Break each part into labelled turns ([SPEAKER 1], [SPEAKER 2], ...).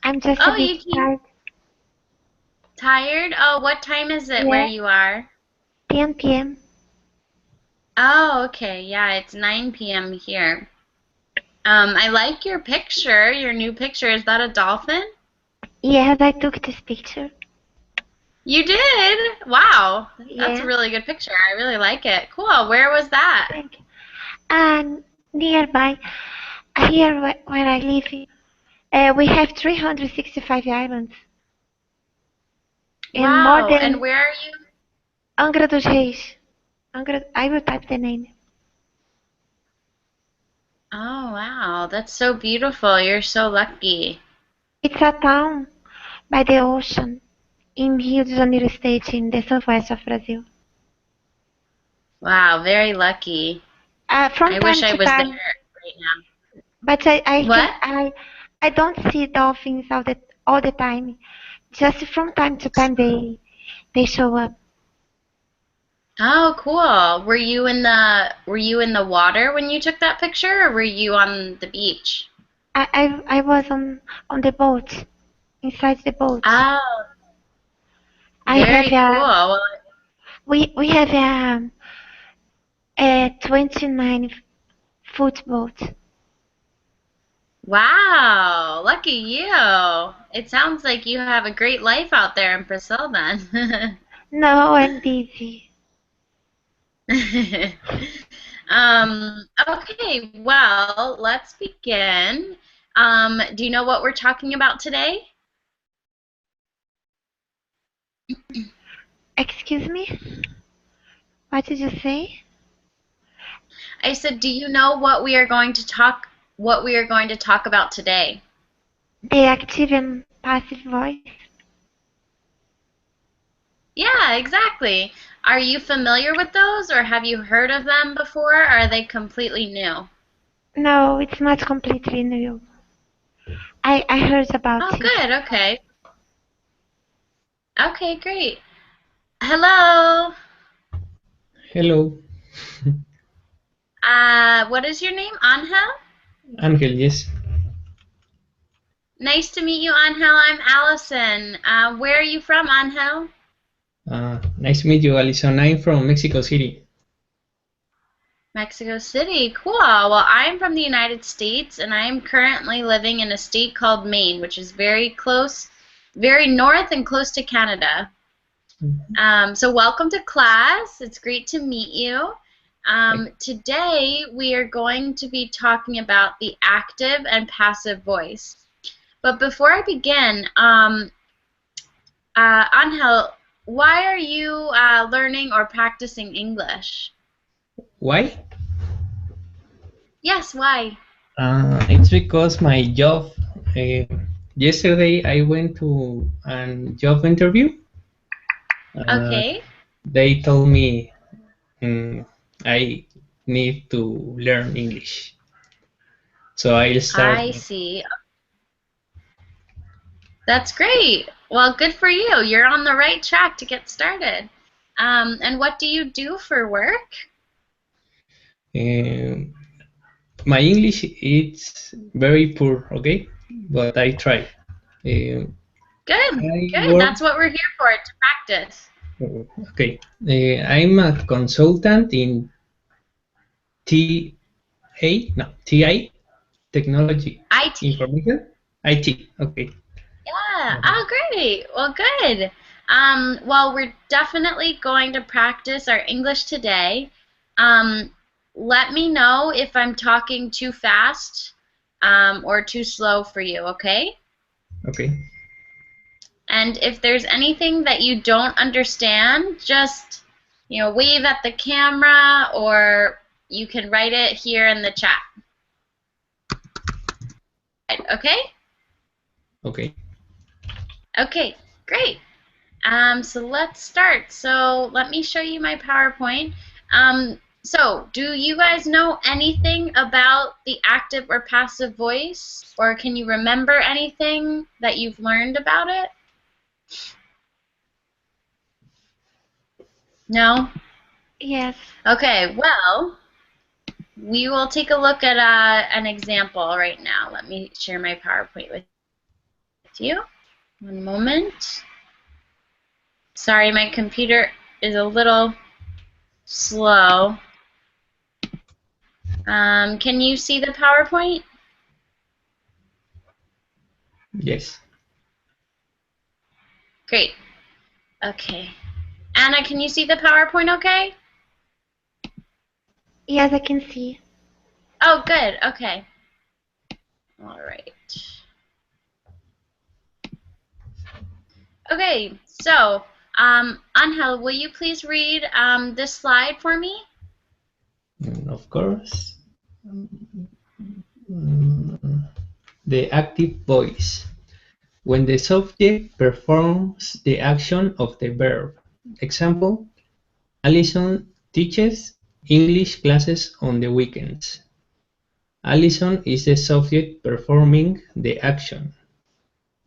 [SPEAKER 1] I'm just a
[SPEAKER 2] Oh,
[SPEAKER 1] bit
[SPEAKER 2] you came
[SPEAKER 1] tired.
[SPEAKER 2] tired? Oh, what time is it where
[SPEAKER 1] Yeah,
[SPEAKER 2] you are?
[SPEAKER 1] 10 p.m.
[SPEAKER 2] Oh, okay. Yeah, it's 9 p.m. here. I like your picture, your new picture. Is that a dolphin?
[SPEAKER 1] Yes, I took this picture.
[SPEAKER 2] You did? Wow. That's a
[SPEAKER 1] Yeah,
[SPEAKER 2] really good picture. I really like it. Cool. Where was that?
[SPEAKER 1] thank you. And nearby, here where I live, we have 365 islands and more
[SPEAKER 2] Wow. And
[SPEAKER 1] than
[SPEAKER 2] where are you?
[SPEAKER 1] Angra dos Reis. I will type the name.
[SPEAKER 2] Oh, wow. That's so beautiful. You're so lucky.
[SPEAKER 1] It's a town by the ocean in Rio de Janeiro state in the southwest of Brazil.
[SPEAKER 2] Wow, very lucky.
[SPEAKER 1] From
[SPEAKER 2] I wish
[SPEAKER 1] time
[SPEAKER 2] I
[SPEAKER 1] to
[SPEAKER 2] was there
[SPEAKER 1] time,
[SPEAKER 2] right now.
[SPEAKER 1] but I can
[SPEAKER 2] What?
[SPEAKER 1] I don't see dolphins all the time. Just from time to time they show up.
[SPEAKER 2] Oh, cool. Were you in the water when you took that picture, or were you on the beach?
[SPEAKER 1] I was on the boat, inside the boat.
[SPEAKER 2] Oh,
[SPEAKER 1] I have
[SPEAKER 2] very cool. Well,
[SPEAKER 1] we have a 29-foot boat.
[SPEAKER 2] wow, lucky you. It sounds like you have a great life out there in Brazil then.
[SPEAKER 1] No, I'm busy.
[SPEAKER 2] Okay, well, let's begin. Do you know what we're talking about today?
[SPEAKER 1] Excuse me? What did you say?
[SPEAKER 2] I said, do you know what we are going to talk about today?
[SPEAKER 1] The active and passive voice?
[SPEAKER 2] Yeah, exactly. Are you familiar with those, or have you heard of them before? Or are they completely new?
[SPEAKER 1] No, it's not completely new. I heard
[SPEAKER 2] Oh,
[SPEAKER 1] about it.
[SPEAKER 2] good. Okay. Okay, great. Hello.
[SPEAKER 3] Hello,
[SPEAKER 2] What is your name? Angel?
[SPEAKER 3] Angel, yes.
[SPEAKER 2] Nice to meet you, Angel. I'm Allison. Where are you from, Angel?
[SPEAKER 3] Nice to meet you, Alison. I'm from Mexico City.
[SPEAKER 2] Mexico City. Cool. Well, I'm from the United States, and I'm currently living in a state called Maine, which is very close, very north and close to Canada. So welcome to class. It's great to meet you. Today we are going to be talking about the active and passive voice. But before I begin, Angel, why are you learning or practicing English?
[SPEAKER 3] Why?
[SPEAKER 2] Yes, why?
[SPEAKER 3] It's because my job. Uh, Yesterday I went to a job interview. Uh,
[SPEAKER 2] Okay,
[SPEAKER 3] they told me I need to learn English. So I'll start.
[SPEAKER 2] I see. That's great. Well, good for you. You're on the right track to get started. And what do you do for work?
[SPEAKER 3] Um my English is very poor, okay, but I try. Um
[SPEAKER 2] Good,
[SPEAKER 3] I
[SPEAKER 2] good.
[SPEAKER 3] work.
[SPEAKER 2] That's what we're here for, to practice.
[SPEAKER 3] Okay, I'm a consultant in TA, no, TI, Technology
[SPEAKER 2] IT.
[SPEAKER 3] Information, IT. Okay.
[SPEAKER 2] Yeah.
[SPEAKER 3] Uh,
[SPEAKER 2] Oh, great. Well, good. Well, we're definitely going to practice our English today. Um, Let me know if I'm talking too fast or too slow for you, okay?
[SPEAKER 3] okay.
[SPEAKER 2] And if there's anything that you don't understand, just, wave at the camera or you can write it here in the chat. Okay?
[SPEAKER 3] Okay.
[SPEAKER 2] Okay, great. So let's start. So let me show you my PowerPoint. So do you guys know anything about the active or passive voice? Or can you remember anything that you've learned about it? No?
[SPEAKER 1] Yes.
[SPEAKER 2] Okay, well, we will take a look at an example right now. Let me share my PowerPoint with you. you. One moment. Sorry, my computer is a little slow. Can you see the PowerPoint?
[SPEAKER 3] Yes.
[SPEAKER 2] Great. Okay. Anna, can you see the PowerPoint okay?
[SPEAKER 1] Yes, I can see.
[SPEAKER 2] Oh, good. Okay. All right. Okay, so, Angel, will you please read this slide for me?
[SPEAKER 3] Of course. The active voice. When the subject performs the action of the verb. Example, Allison teaches English classes on the weekends. Allison is the subject performing the action.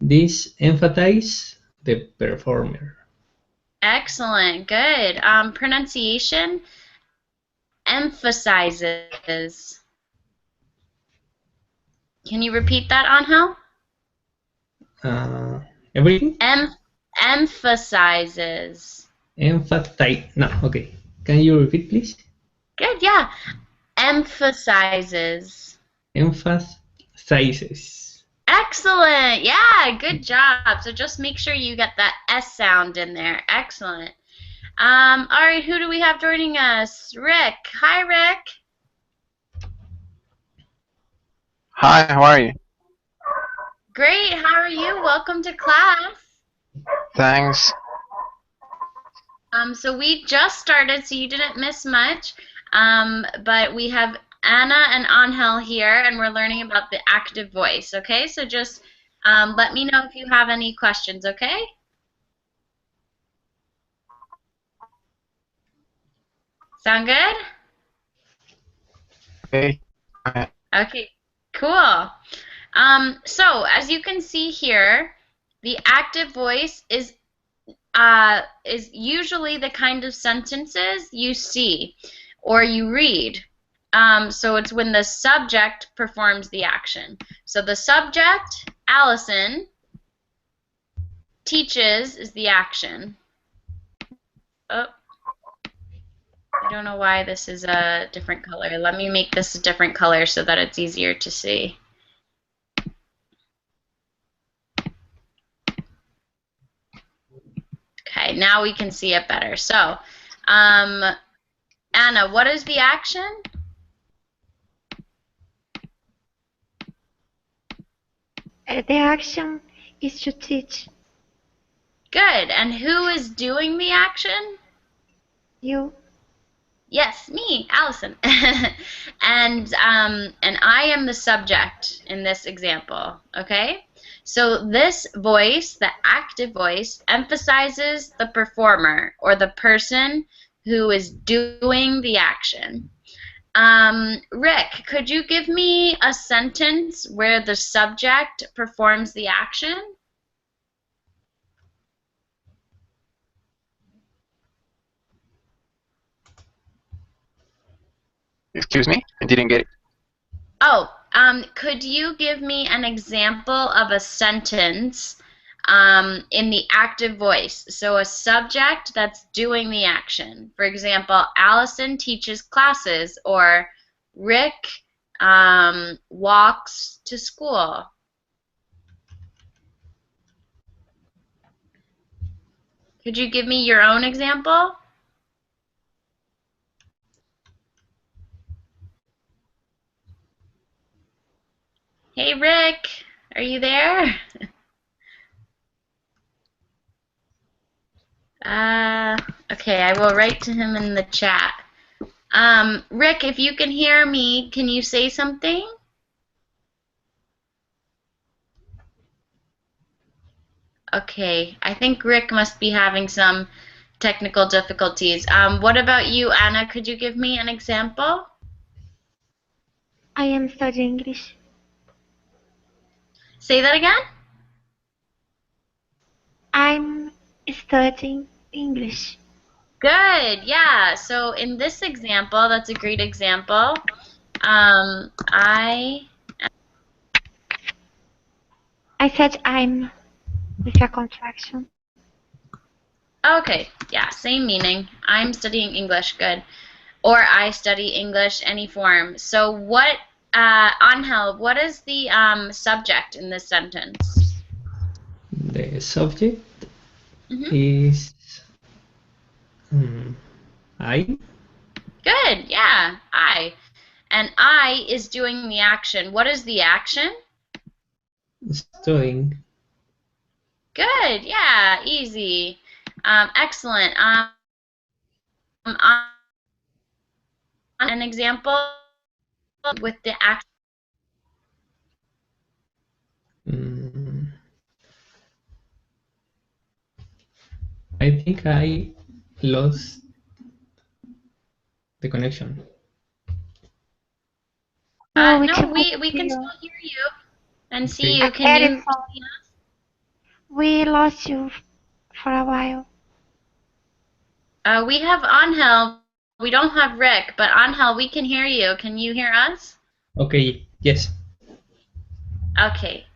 [SPEAKER 3] This emphasizes the performer.
[SPEAKER 2] Excellent. Good. Pronunciation emphasizes. Can you repeat that, Angel?
[SPEAKER 3] Everything?
[SPEAKER 2] Emphasizes.
[SPEAKER 3] Emphasize. No, okay. Can you repeat, please?
[SPEAKER 2] Good, yeah. Emphasizes.
[SPEAKER 3] Emphasizes.
[SPEAKER 2] Excellent. Yeah, good job. So just make sure you get that S sound in there. Excellent. All right, who do we have joining us? Rick. Hi, Rick.
[SPEAKER 4] Hi, how are you?
[SPEAKER 2] Great. How are you? Welcome to class.
[SPEAKER 4] Thanks.
[SPEAKER 2] So we just started, so you didn't miss much. But we have Anna and Angel here, and we're learning about the active voice. Okay, so just let me know if you have any questions. Okay. Sound good?
[SPEAKER 4] Okay.
[SPEAKER 2] Okay. Cool. So as you can see here, the active voice is usually the kind of sentences you see or you read. So it's when the subject performs the action. So the subject, Allison, teaches is the action. Oh, I don't know why this is a different color. Let me make this a different color so that it's easier to see. Okay, now we can see it better. So, Anna, what is the action?
[SPEAKER 1] The action is to teach.
[SPEAKER 2] Good. And who is doing the action?
[SPEAKER 1] You.
[SPEAKER 2] Yes, me, Allison. And I am the subject in this example, okay? So this voice, the active voice, emphasizes the performer or the person who is doing the action. Rick, could you give me a sentence where the subject performs the action?
[SPEAKER 4] Excuse me? I didn't get it.
[SPEAKER 2] Oh, could you give me an example of a sentence in the active voice? So a subject that's doing the action. For example, Allison teaches classes, or Rick walks to school. Could you give me your own example? Hey, Rick, are you there? Okay, I will write to him in the chat. Rick, if you can hear me, can you say something? Okay, I think Rick must be having some technical difficulties. What about you, Anna? Could you give me an example?
[SPEAKER 1] I am studying English.
[SPEAKER 2] Say that again?
[SPEAKER 1] I'm studying English.
[SPEAKER 2] Good, yeah. So in this example, that's a great example.
[SPEAKER 1] I I said I'm with a contraction.
[SPEAKER 2] Okay, yeah, same meaning. I'm studying English, good. Or I study English, any form. So what, Angel, what is the subject in this sentence?
[SPEAKER 3] The subject
[SPEAKER 2] Mm-hmm.
[SPEAKER 3] is I.
[SPEAKER 2] Good, yeah, I. And I is doing the action. What is the action?
[SPEAKER 3] Studying.
[SPEAKER 2] Good, yeah, easy. Excellent. An example with the action.
[SPEAKER 3] Mm, I think I lost the connection.
[SPEAKER 1] No, we
[SPEAKER 2] No,
[SPEAKER 1] cannot
[SPEAKER 2] we can
[SPEAKER 1] hear.
[SPEAKER 2] still hear you and see
[SPEAKER 3] Okay.
[SPEAKER 2] you.
[SPEAKER 1] I'm
[SPEAKER 2] Can
[SPEAKER 1] very
[SPEAKER 2] you
[SPEAKER 1] sorry.
[SPEAKER 2] see us?
[SPEAKER 1] We lost you for a while.
[SPEAKER 2] We have Angel. We don't have Rick, but Angel, we can hear you. Can you hear us?
[SPEAKER 3] Okay. Yes.
[SPEAKER 2] Okay.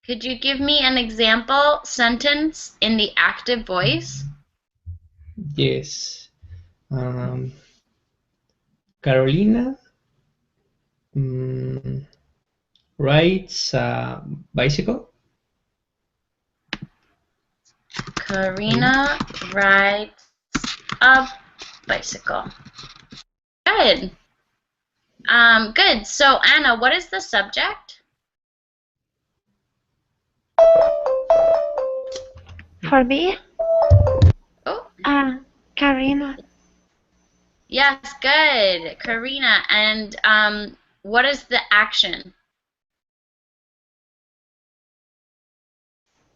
[SPEAKER 2] Could you give me an example sentence in the active voice?
[SPEAKER 3] Yes. Carolina rides a bicycle.
[SPEAKER 2] Karina rides a bicycle. Good. Good. So Anna, what is the subject?
[SPEAKER 1] For me,
[SPEAKER 2] Oh,
[SPEAKER 1] Karina,
[SPEAKER 2] yes, good. Karina. And what is the action?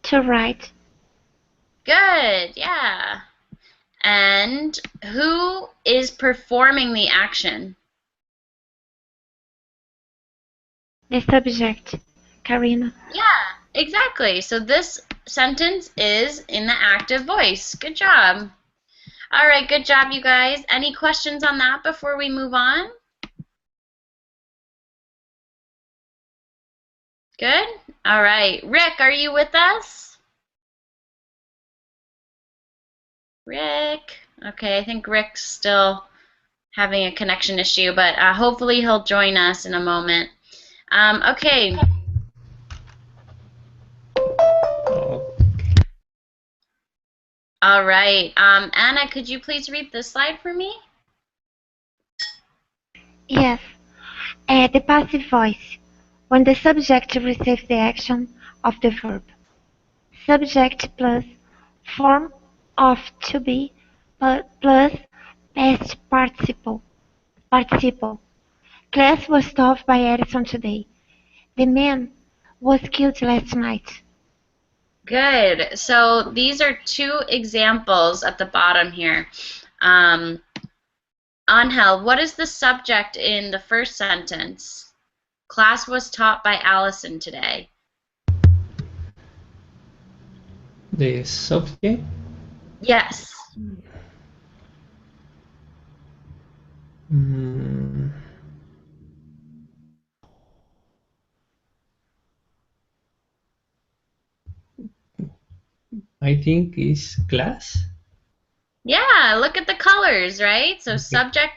[SPEAKER 1] to write.
[SPEAKER 2] Good, yeah. And who is performing the action?
[SPEAKER 1] The subject, Karina.
[SPEAKER 2] Yeah, exactly. So this sentence is in the active voice. Good job. All right, good job, you guys. Any questions on that before we move on? Good? All right. Rick, are you with us? Rick? Okay, I think Rick's still having a connection issue, but hopefully he'll join us in a moment. Okay.
[SPEAKER 3] Oh,
[SPEAKER 2] All right. Anna, could you please read this slide for me?
[SPEAKER 1] Yes, the passive voice. When the subject receives the action of the verb. Subject plus form of to be plus past participle. Participle. Class was taught by Edison today. The man was killed last night.
[SPEAKER 2] Good. So these are two examples at the bottom here. Angel, what is the subject in the first sentence? Class was taught by Allison today.
[SPEAKER 3] the subject.
[SPEAKER 2] Yes.
[SPEAKER 3] Mm, I think is class.
[SPEAKER 2] Yeah, look at the colors, right? So
[SPEAKER 3] Okay.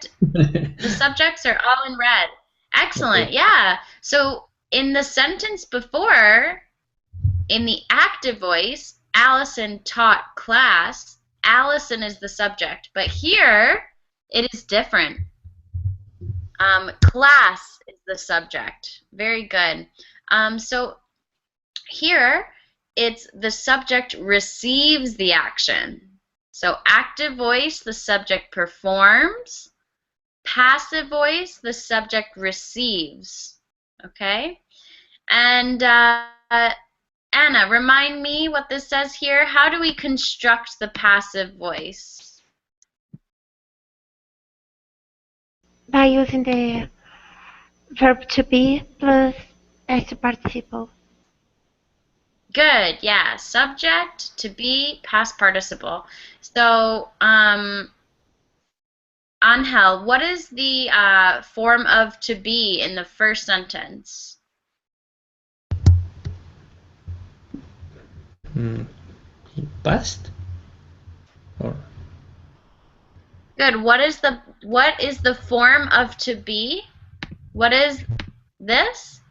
[SPEAKER 2] the subjects are all in red. Excellent,
[SPEAKER 3] Okay.
[SPEAKER 2] yeah. So in the sentence before, in the active voice, Allison taught class. Allison is the subject, but here it is different. Class is the subject. Very good. So here, it's the subject receives the action. So active voice, the subject performs. Passive voice, the subject receives. Okay? And Anna, remind me what this says here. How do we construct the passive voice?
[SPEAKER 1] By using the verb to be plus past participle.
[SPEAKER 2] Good, yeah. Subject, to be, past participle. So, Angel, what is the form of to be in the first sentence?
[SPEAKER 3] Mm, past? Or
[SPEAKER 2] Good. What is the form of to be? What is this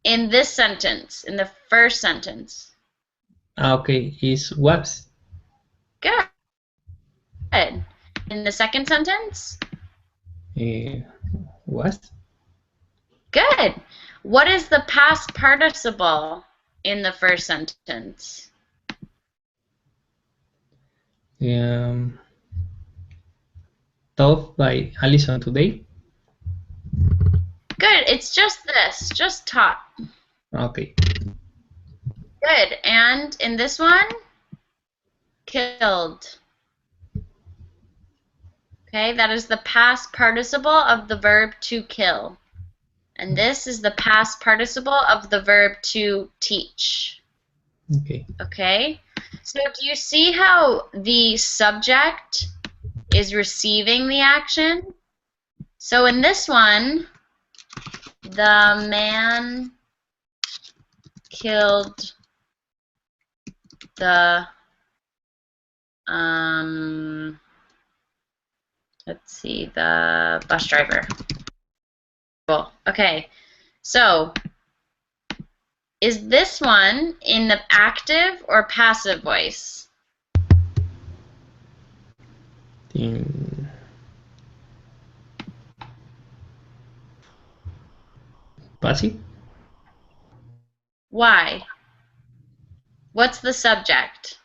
[SPEAKER 2] in this sentence, in the first sentence?
[SPEAKER 3] okay, is was.
[SPEAKER 2] Good. In the second sentence?
[SPEAKER 3] Was.
[SPEAKER 2] Good. What is the past participle in the first sentence?
[SPEAKER 3] Taught by Alison today.
[SPEAKER 2] Good. It's just this. Just taught.
[SPEAKER 3] Okay.
[SPEAKER 2] Good. And in this one? Killed. Okay, that is the past participle of the verb to kill. And this is the past participle of the verb to teach.
[SPEAKER 3] Okay.
[SPEAKER 2] Okay? So do you see how the subject is receiving the action? So in this one, the man killed the let's see, the bus driver. Cool. Okay. So is this one in the active or passive voice?
[SPEAKER 3] In passive.
[SPEAKER 2] Why? What's the subject?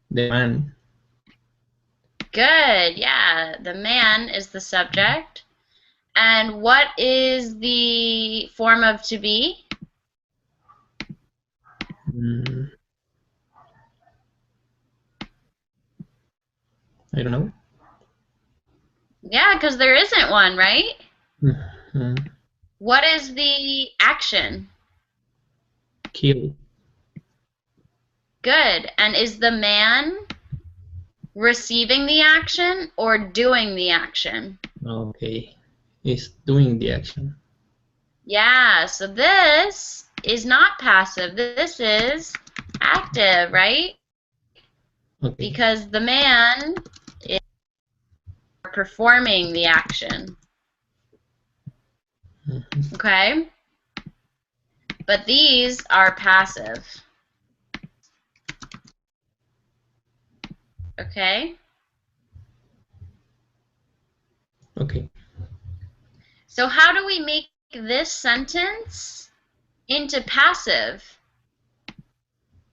[SPEAKER 3] The man.
[SPEAKER 2] Good. Yeah, the man is the subject. And what is the form of to be?
[SPEAKER 3] Mm, I don't know.
[SPEAKER 2] Yeah, because there isn't one, right?
[SPEAKER 3] Mhm.
[SPEAKER 2] What is the action?
[SPEAKER 3] Kill.
[SPEAKER 2] Good. And is the man receiving the action or doing the action?
[SPEAKER 3] Okay. Is doing the action.
[SPEAKER 2] Yeah, so this is not passive. This is active, right?
[SPEAKER 3] Okay.
[SPEAKER 2] Because the man is performing the action.
[SPEAKER 3] Mhm.
[SPEAKER 2] Okay? But these are passive. Okay?
[SPEAKER 3] Okay.
[SPEAKER 2] So how do we make this sentence into passive?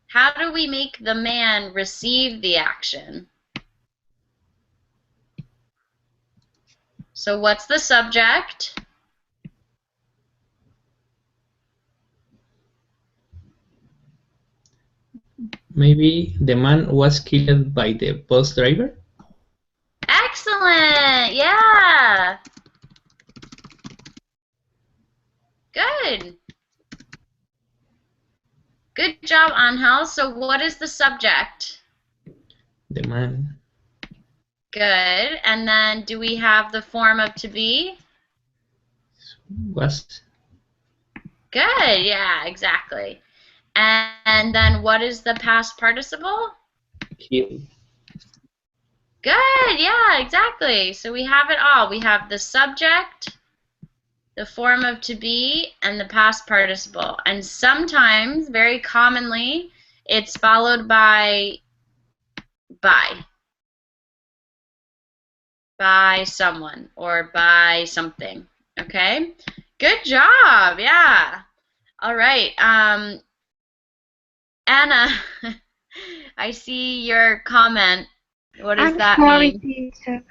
[SPEAKER 2] How do we make the man receive the action? So what's the subject?
[SPEAKER 3] Maybe the man was killed by the bus driver.
[SPEAKER 2] Excellent! Yeah! Good. Good job, Angel. So what is the subject?
[SPEAKER 3] The man.
[SPEAKER 2] Good. And then do we have the form of to be?
[SPEAKER 3] Was.
[SPEAKER 2] Good. Yeah, exactly. And then what is the past participle?
[SPEAKER 3] Killed.
[SPEAKER 2] Good. Yeah, exactly. So we have it all. We have the subject, the form of to be, and the past participle. And sometimes, very commonly, it's followed by someone or by something. Okay? Good job. Yeah. All right. Anna, I see your comment. What does
[SPEAKER 1] I'm
[SPEAKER 2] that
[SPEAKER 1] sorry,
[SPEAKER 2] mean?
[SPEAKER 1] teacher.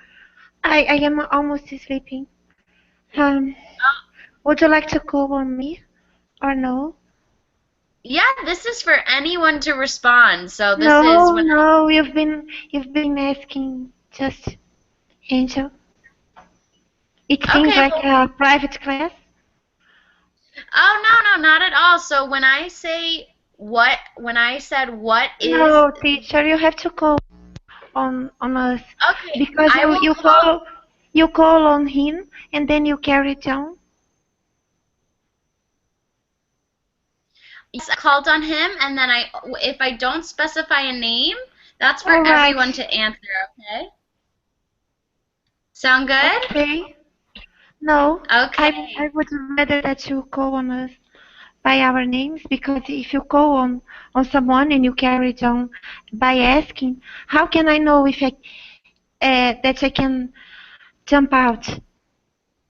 [SPEAKER 1] I am almost sleeping. Um, would you like to call on me or no?
[SPEAKER 2] Yeah, this is for anyone to respond. So this is
[SPEAKER 1] No,
[SPEAKER 2] when
[SPEAKER 1] no, you've been asking just Angel. It seems
[SPEAKER 2] okay,
[SPEAKER 1] like
[SPEAKER 2] well,
[SPEAKER 1] a private class.
[SPEAKER 2] oh no, not at all. So when I say when I said what is
[SPEAKER 1] No, teacher, you have to call on us
[SPEAKER 2] okay,
[SPEAKER 1] because
[SPEAKER 2] I
[SPEAKER 1] you
[SPEAKER 2] will
[SPEAKER 1] you
[SPEAKER 2] call.
[SPEAKER 1] call on him and then you carry it on.
[SPEAKER 2] Yes, I called on him, and then if I don't specify a name, that's for
[SPEAKER 1] All right.
[SPEAKER 2] everyone to answer, okay? Sound good?
[SPEAKER 1] Okay. No,
[SPEAKER 2] Okay.
[SPEAKER 1] I would rather that you call on us by our names, because if you call on someone and you carry on by asking, how can I know if that I can jump out?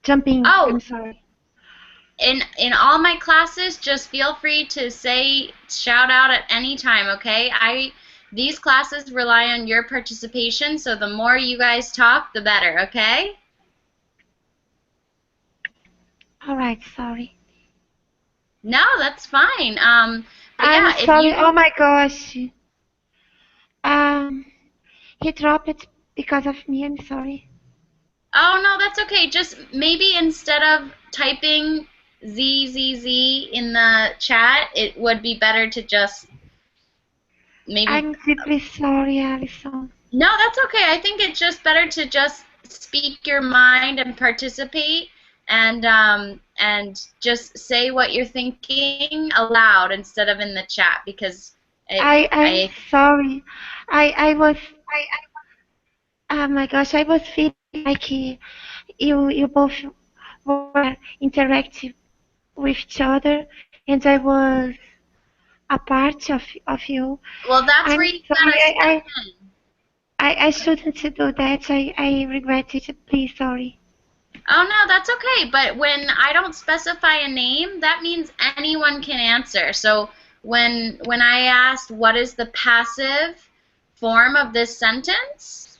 [SPEAKER 1] Jumping,
[SPEAKER 2] Oh,
[SPEAKER 1] I'm sorry.
[SPEAKER 2] in all my classes, just feel free to shout out at any time, okay? These classes rely on your participation, so the more you guys talk, the better, okay?
[SPEAKER 1] All right, sorry.
[SPEAKER 2] No, that's fine. But
[SPEAKER 1] I'm
[SPEAKER 2] yeah, if
[SPEAKER 1] sorry. Oh
[SPEAKER 2] you
[SPEAKER 1] my gosh. Um, he dropped it because of me. I'm sorry.
[SPEAKER 2] Oh, no, that's okay. Just maybe instead of typing ZZZ in the chat, it would be better to just maybe.
[SPEAKER 1] I'm deeply sorry, Alison.
[SPEAKER 2] No, that's okay. I think it's just better to just speak your mind and participate and just say what you're thinking aloud instead of in the chat because
[SPEAKER 1] I'm
[SPEAKER 2] I
[SPEAKER 1] sorry. I was. Oh my gosh, I was feeling like you both were interactive with each other, and I was a part of you.
[SPEAKER 2] well, that's where
[SPEAKER 1] I'm
[SPEAKER 2] you
[SPEAKER 1] sorry.
[SPEAKER 2] gotta step in.
[SPEAKER 1] I shouldn't do that. I regret it. Please, sorry.
[SPEAKER 2] Oh no, that's okay. But when I don't specify a name, that means anyone can answer. So when I asked what is the passive form of this sentence,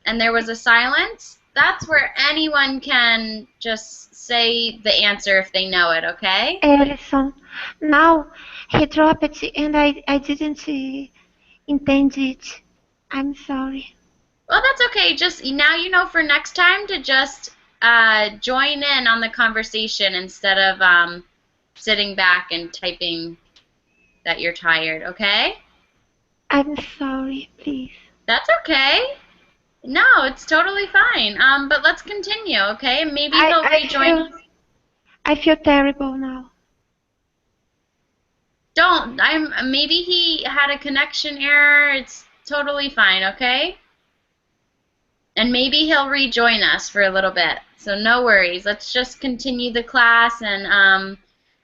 [SPEAKER 2] and there was a silence, that's where anyone can just say the answer if they know it, okay?
[SPEAKER 1] Alison, now he dropped it, and I didn't intend it. I'm sorry.
[SPEAKER 2] Well, that's okay. Just now you know for next time to just join in on the conversation instead of sitting back and typing that you're tired, okay?
[SPEAKER 1] I'm sorry, please.
[SPEAKER 2] That's okay. No, it's totally fine. But let's continue, okay? Maybe
[SPEAKER 1] I
[SPEAKER 2] he'll
[SPEAKER 1] I
[SPEAKER 2] rejoin
[SPEAKER 1] feel
[SPEAKER 2] us.
[SPEAKER 1] I feel terrible now.
[SPEAKER 2] Don't. Maybe he had a connection error. It's totally fine, okay? And maybe he'll rejoin us for a little bit. So no worries. Let's just continue the class and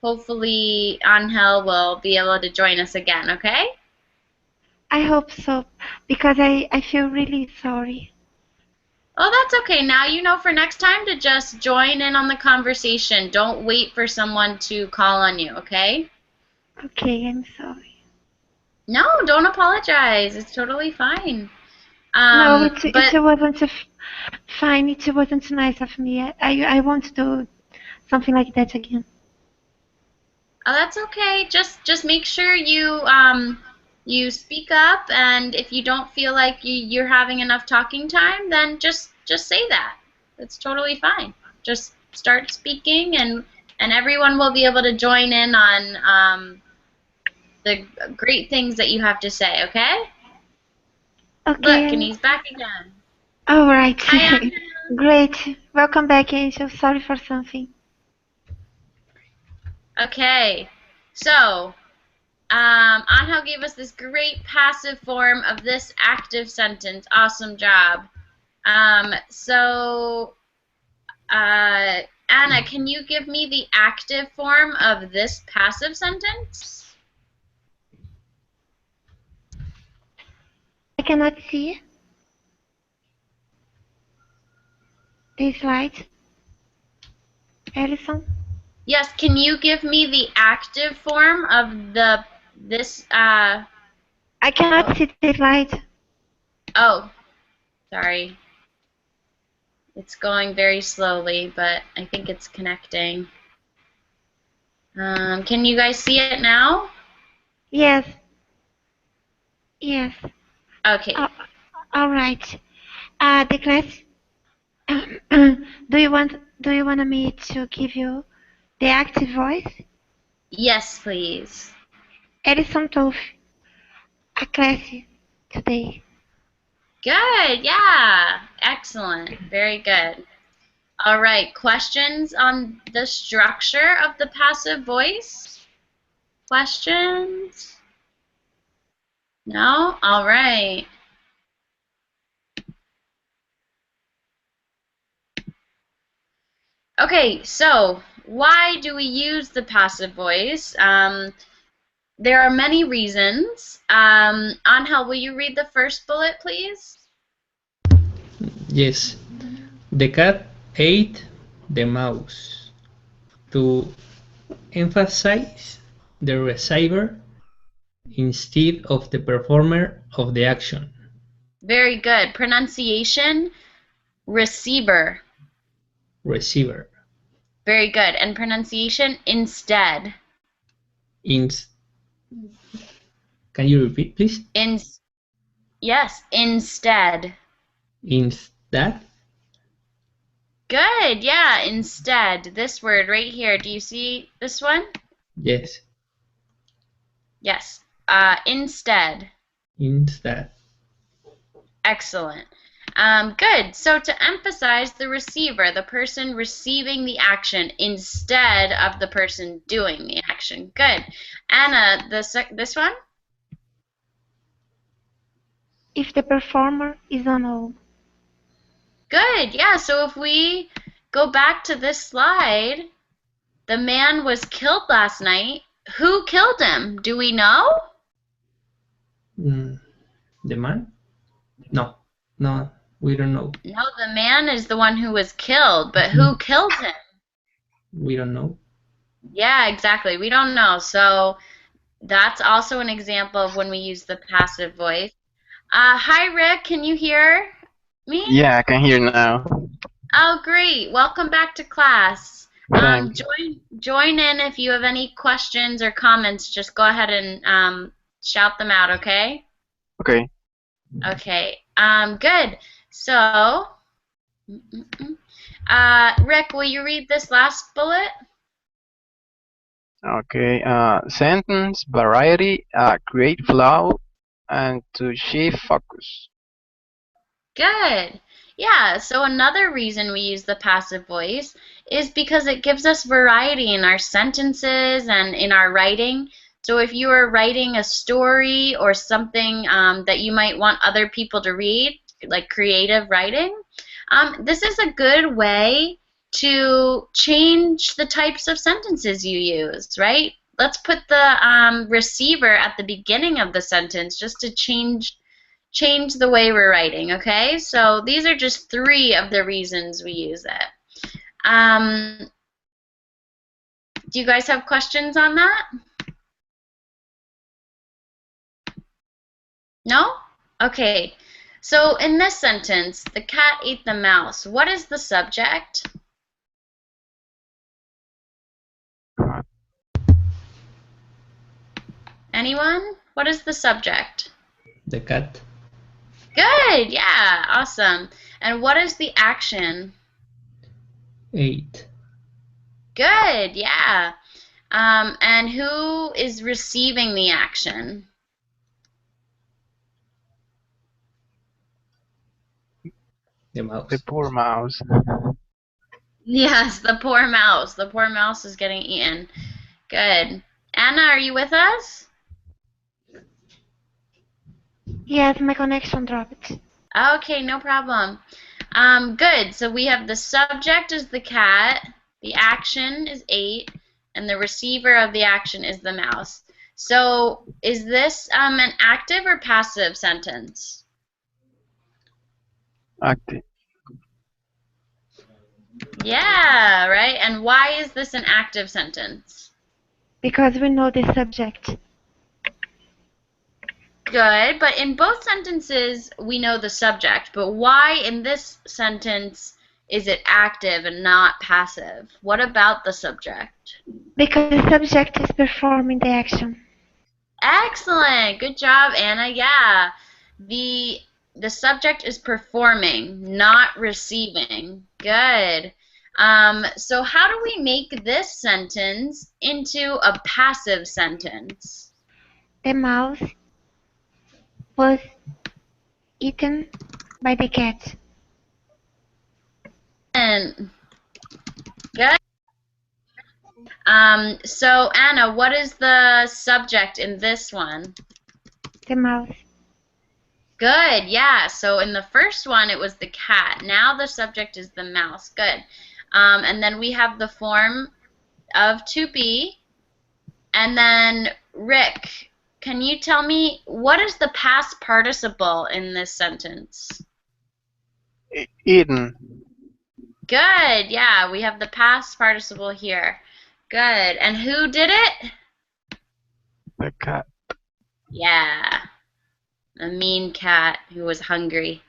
[SPEAKER 2] hopefully Angel will be able to join us again, okay?
[SPEAKER 1] I hope so, because I feel really sorry.
[SPEAKER 2] Oh, that's okay. Now you know for next time to just join in on the conversation. Don't wait for someone to call on you, okay?
[SPEAKER 1] Okay, I'm sorry.
[SPEAKER 2] No, don't apologize. It's totally fine.
[SPEAKER 1] No,
[SPEAKER 2] But
[SPEAKER 1] it wasn't fine. It wasn't nice of me. I won't do something like that again.
[SPEAKER 2] oh, that's okay. Just make sure you speak up, and if you don't feel like you're having enough talking time, then just say that. It's totally fine. Just start speaking, and everyone will be able to join in on the great things that you have to say. Okay?
[SPEAKER 1] Okay,
[SPEAKER 2] Look, and he's back again.
[SPEAKER 1] all right.
[SPEAKER 2] Hi, Angel.
[SPEAKER 1] Great. Welcome back, Angel. Sorry for something.
[SPEAKER 2] Okay, so Angel gave us this great passive form of this active sentence. Awesome job. So, Anna, can you give me the active form of this passive sentence?
[SPEAKER 1] I cannot see the slide. Alison?
[SPEAKER 2] Yes, can you give me the active form of this,
[SPEAKER 1] I cannot see the slide.
[SPEAKER 2] oh, sorry. It's going very slowly, but I think it's connecting. Can you guys see it now?
[SPEAKER 1] Yes. Yes.
[SPEAKER 2] Okay.
[SPEAKER 1] All right. The class. Do you want me to give you the active voice?
[SPEAKER 2] Yes, please.
[SPEAKER 1] Edison taught a class today.
[SPEAKER 2] Good, yeah. Excellent. Very good. All right, questions on the structure of the passive voice? questions? No? All right. Okay, so why do we use the passive voice? There are many reasons. Angel, will you read the first bullet, please?
[SPEAKER 3] Yes. The cat ate the mouse. To emphasize the receiver instead of the performer of the action.
[SPEAKER 2] Very good. Pronunciation, receiver.
[SPEAKER 3] Receiver.
[SPEAKER 2] Very good. And pronunciation, instead.
[SPEAKER 3] Can you repeat, please?
[SPEAKER 2] Yes, instead.
[SPEAKER 3] Instead?
[SPEAKER 2] Good, yeah, instead. This word right here. Do you see this one?
[SPEAKER 3] Yes.
[SPEAKER 2] Yes. Instead.
[SPEAKER 3] Instead.
[SPEAKER 2] Excellent. Good. So to emphasize the receiver, the person receiving the action instead of the person doing the action. Good. Anna, this one?
[SPEAKER 1] If the performer is unknown.
[SPEAKER 2] Good. Yeah, so if we go back to this slide, the man was killed last night. Who killed him? Do we know?
[SPEAKER 3] The man? No, we don't know.
[SPEAKER 2] No, the man is the one who was killed, but who killed him?
[SPEAKER 3] We don't know.
[SPEAKER 2] Yeah, exactly. We don't know. So that's also an example of when we use the passive voice. Hi, Rick. Can you hear me?
[SPEAKER 4] Yeah, I can hear now.
[SPEAKER 2] Oh, great. Welcome back to class.
[SPEAKER 4] Thanks.
[SPEAKER 2] Join in if you have any questions or comments. Just go ahead and shout them out, okay?
[SPEAKER 4] Okay.
[SPEAKER 2] Okay. Good. So, Rick, will you read this last bullet?
[SPEAKER 4] Okay. Sentence variety, create flow, and to shift focus.
[SPEAKER 2] Good. Yeah, so another reason we use the passive voice is because it gives us variety in our sentences and in our writing. So if you are writing a story or something that you might want other people to read, like creative writing, this is a good way to change the types of sentences you use, right? Let's put the receiver at the beginning of the sentence just to change the way we're writing, okay? So these are just 3 of the reasons we use it. Do you guys have questions on that? No? Okay. So in this sentence, the cat ate the mouse. What is the subject? Anyone? What is the subject?
[SPEAKER 3] The cat.
[SPEAKER 2] Good, yeah, awesome. And what is the action?
[SPEAKER 3] Ate.
[SPEAKER 2] Good, yeah. And who is receiving the action?
[SPEAKER 3] The mouse.
[SPEAKER 4] The poor mouse.
[SPEAKER 2] Yes, the poor mouse. The poor mouse is getting eaten. Good. Anna, are you with us?
[SPEAKER 1] Yes, my connection dropped.
[SPEAKER 2] Okay, no problem. Good. So we have the subject is the cat, the action is ate, and the receiver of the action is the mouse. So is this an active or passive sentence?
[SPEAKER 4] Active.
[SPEAKER 2] Yeah, right. And why is this an active sentence?
[SPEAKER 1] Because we know the subject.
[SPEAKER 2] Good, but in both sentences we know the subject, but why in this sentence is it active and not passive? What about the subject?
[SPEAKER 1] Because the subject is performing the action.
[SPEAKER 2] Excellent. Good job, Anna. Yeah. The subject is performing, not receiving. Good. So how do we make this sentence into a passive sentence?
[SPEAKER 1] The mouse was eaten by the cat.
[SPEAKER 2] And good. So Anna, what is the subject in this one?
[SPEAKER 1] The mouse.
[SPEAKER 2] Good, yeah. So in the first one, it was the cat. Now the subject is the mouse. Good. And then we have the form of to be. And then, Rick, can you tell me what is the past participle in this sentence?
[SPEAKER 4] Eaten.
[SPEAKER 2] Good, yeah. We have the past participle here. Good. And who did it?
[SPEAKER 4] The cat.
[SPEAKER 2] Yeah. A mean cat who was hungry.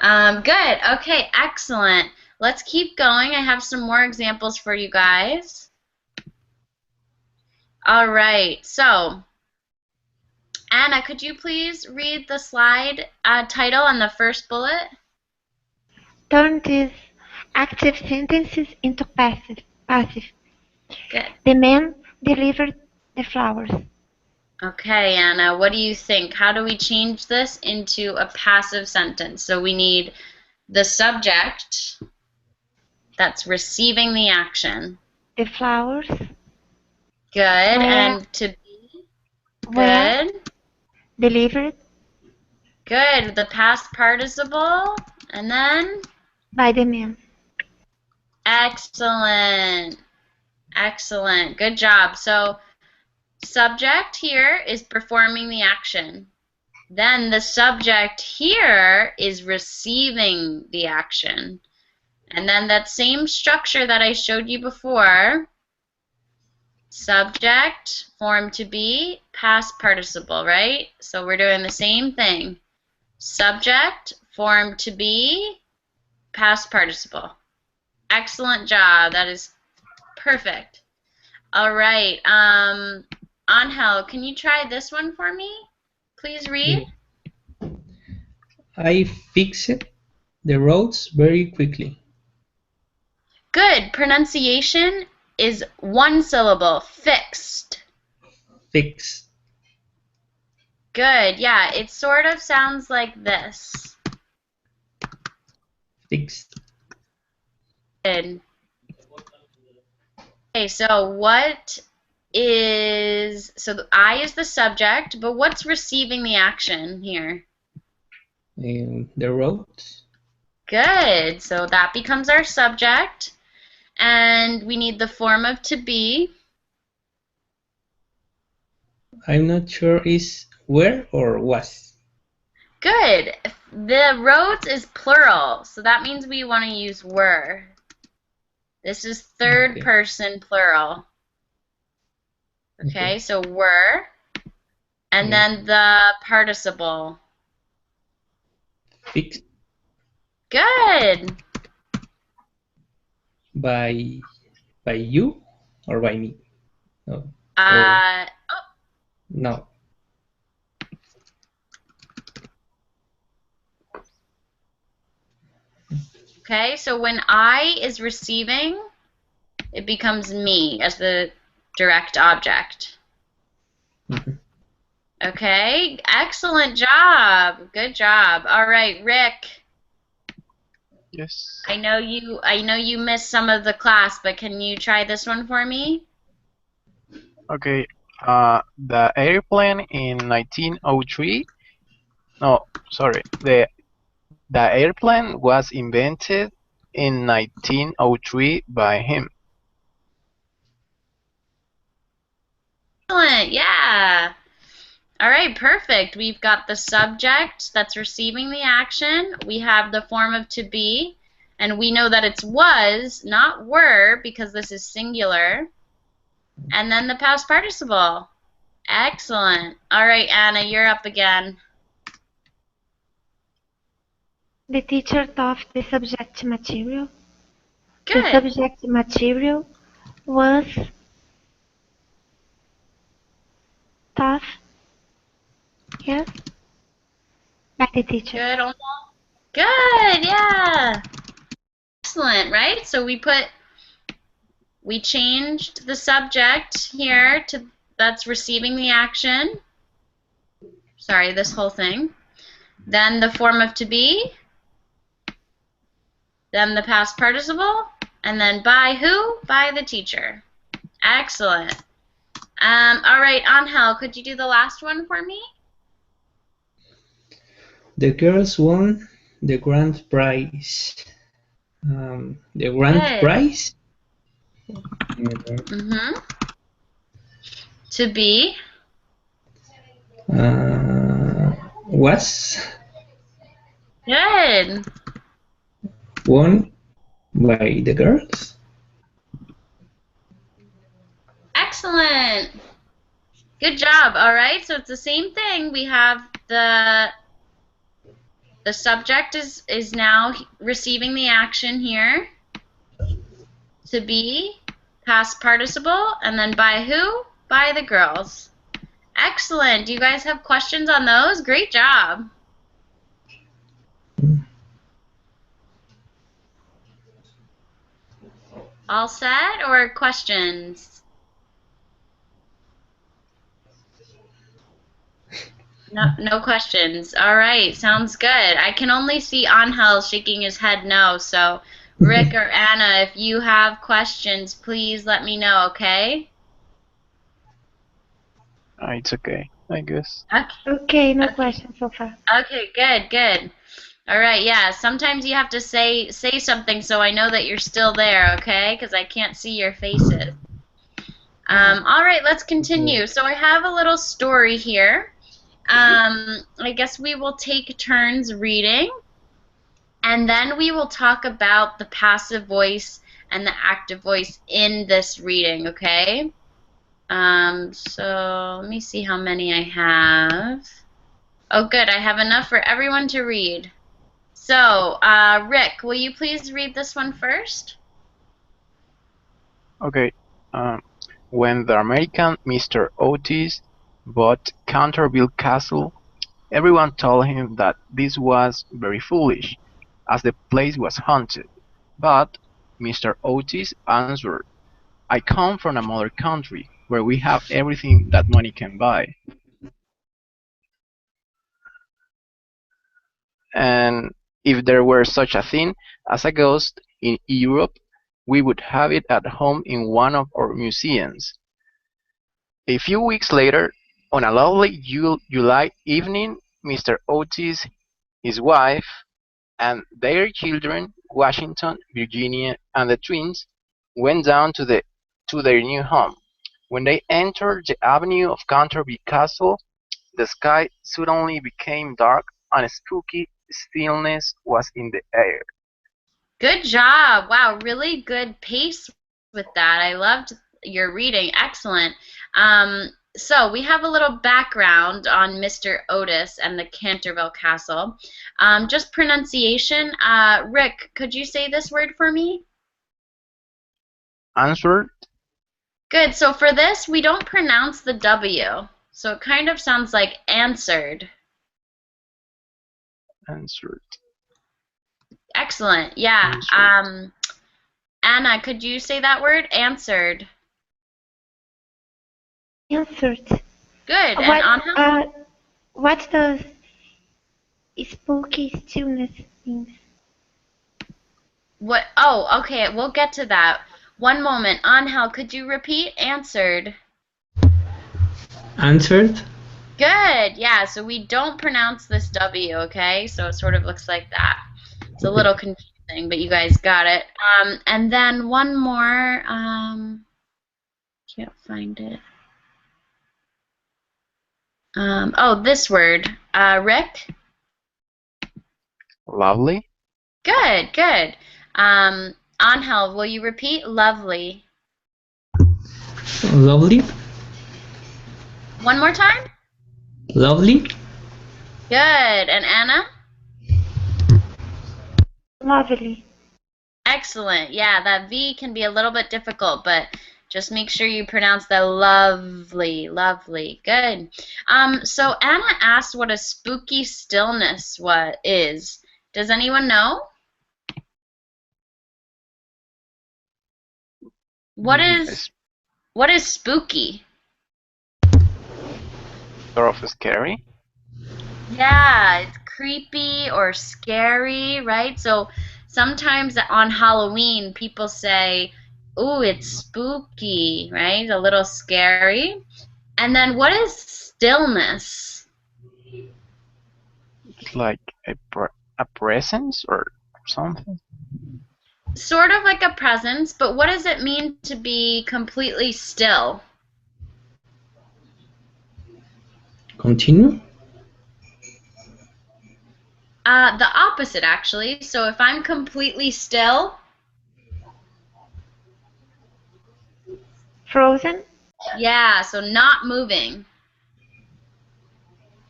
[SPEAKER 2] Good. Okay, excellent. Let's keep going. I have some more examples for you guys. All right. So, Anna, could you please read the slide title on the first bullet?
[SPEAKER 1] Turn these active sentences into passive.
[SPEAKER 2] Good.
[SPEAKER 1] The man delivered the flowers.
[SPEAKER 2] Okay, Anna, what do you think? How do we change this into a passive sentence? So we need the subject that's receiving the action.
[SPEAKER 1] The flowers
[SPEAKER 2] Good. And to be.
[SPEAKER 1] were
[SPEAKER 2] Good.
[SPEAKER 1] delivered
[SPEAKER 2] Good. The past participle. And then?
[SPEAKER 1] by the man.
[SPEAKER 2] Excellent. Excellent. Good job. So subject here is performing the action. Then the subject here is receiving the action. And then that same structure that I showed you before, subject, form to be, past participle, right? So we're doing the same thing. Subject, form to be, past participle. Excellent job. That is perfect. All right. Angel, can you try this one for me? Please read.
[SPEAKER 3] I fixed the roads very quickly.
[SPEAKER 2] Good. Pronunciation is one syllable. Fixed.
[SPEAKER 3] Fixed.
[SPEAKER 2] Good. Yeah, it sort of sounds like this.
[SPEAKER 3] Fixed.
[SPEAKER 2] Good. Okay, so what is, so the I is the subject, but what's receiving the action here?
[SPEAKER 3] The roads.
[SPEAKER 2] Good. So that becomes our subject. And we need the form of to be.
[SPEAKER 3] I'm not sure is were or was.
[SPEAKER 2] Good. The roads is plural, so that means we want to use were. This is third
[SPEAKER 3] Okay.
[SPEAKER 2] person plural. Okay, so were. And
[SPEAKER 3] Yeah.
[SPEAKER 2] then the participle.
[SPEAKER 3] Fixed
[SPEAKER 2] Good.
[SPEAKER 3] by you or by me? No.
[SPEAKER 2] Oh,
[SPEAKER 3] No.
[SPEAKER 2] okay, so when I is receiving, it becomes me as the direct object.
[SPEAKER 3] Mhm.
[SPEAKER 2] Okay, excellent job. Good job. All right, Rick.
[SPEAKER 4] Yes.
[SPEAKER 2] I know you missed some of the class, but can you try this one for me?
[SPEAKER 4] Okay. The airplane in 1903. No, sorry. The airplane was invented in 1903 by him.
[SPEAKER 2] Excellent. Yeah. All right, perfect. We've got the subject that's receiving the action. We have the form of to be, and we know that it's was, not were, because this is singular. And then the past participle. Excellent. All right, Anna, you're up again.
[SPEAKER 1] The teacher taught the subject material. The
[SPEAKER 2] Good.
[SPEAKER 1] subject material was taught, yes, by the teacher.
[SPEAKER 2] Good. Almost. Good. Yeah. Excellent. Right. So we changed the subject here to that's receiving the action. Sorry, this whole thing. Then the form of to be. Then the past participle. And then by who? By the teacher. Excellent. All right, Angel, could you do the last one for me?
[SPEAKER 3] The girls won the grand prize. The grand
[SPEAKER 2] Good.
[SPEAKER 3] prize?
[SPEAKER 2] Mm-hmm. To be.
[SPEAKER 3] Was
[SPEAKER 2] Good.
[SPEAKER 3] won by the girls.
[SPEAKER 2] Excellent. Good job. All right, so it's the same thing. We have the subject is now receiving the action here. To be, past participle, and then by who? By the girls. Excellent. Do you guys have questions on those? Great job. All set or questions? No questions. All right, sounds good. I can only see Angel shaking his head no, so Rick or Anna, if you have questions, please let me know, okay?
[SPEAKER 4] It's okay, I guess.
[SPEAKER 1] Okay, no questions so far.
[SPEAKER 2] Okay, good. All right, yeah, sometimes you have to say something so I know that you're still there, okay? Because I can't see your faces. All right, let's continue. So I have a little story here. I guess we will take turns reading, and then we will talk about the passive voice and the active voice in this reading, okay? So let me see how many I have. Oh, good, I have enough for everyone to read. So, Rick, will you please read this one first?
[SPEAKER 4] Okay. When the American Mr. Otis bought Canterville Castle, everyone told him that this was very foolish, as the place was haunted. But Mr. Otis answered, "I come from a mother country, where we have everything that money can buy. And if there were such a thing as a ghost in Europe, we would have it at home in one of our museums." A few weeks later, on a lovely July evening, Mr. Otis, his wife, and their children, Washington, Virginia, and the twins, went down to their new home. When they entered the avenue of Canterbury Castle, the sky suddenly became dark and a spooky stillness was in the air.
[SPEAKER 2] Good job. Wow, really good pace with that. I loved your reading. Excellent. So we have a little background on Mr. Otis and the Canterville Castle. Just pronunciation. Rick, could you say this word for me?
[SPEAKER 4] Answered,
[SPEAKER 2] Good. So for this, we don't pronounce the W. So it kind of sounds like answered.
[SPEAKER 4] answered,
[SPEAKER 2] Excellent. Yeah.
[SPEAKER 4] answered.
[SPEAKER 2] Anna, could you say that word? Answered.
[SPEAKER 1] Answered.
[SPEAKER 2] Good. And Angel?
[SPEAKER 1] What does spooky stillness mean?
[SPEAKER 2] What? Oh, okay. We'll get to that. One moment. Angel, could you repeat? Answered.
[SPEAKER 3] Answered.
[SPEAKER 2] Good. Yeah. So we don't pronounce this W. Okay. So it sort of looks like that. It's a little confusing, but you guys got it. And then one more. Can't find it. Oh, this word. Rick?
[SPEAKER 4] Lovely,
[SPEAKER 2] Good. Angel, will you repeat? Lovely.
[SPEAKER 3] Lovely.
[SPEAKER 2] One more time?
[SPEAKER 3] Lovely.
[SPEAKER 2] Good. And Anna?
[SPEAKER 1] Lovely.
[SPEAKER 2] Excellent. Yeah, that V can be a little bit difficult, but just make sure you pronounce that lovely. Good. So Anna asked what a spooky stillness is. Does anyone know? What is spooky?
[SPEAKER 4] sort of scary.
[SPEAKER 2] Yeah, it's creepy or scary, right? So sometimes on Halloween, people say, Ooh, it's spooky, right? A little scary. And then what is stillness?
[SPEAKER 4] It's like a presence or something.
[SPEAKER 2] Sort of like a presence, but what does it mean to be completely still?
[SPEAKER 3] Continue.
[SPEAKER 2] The opposite, actually. So if I'm completely still,
[SPEAKER 1] Frozen?
[SPEAKER 2] yeah, so not moving.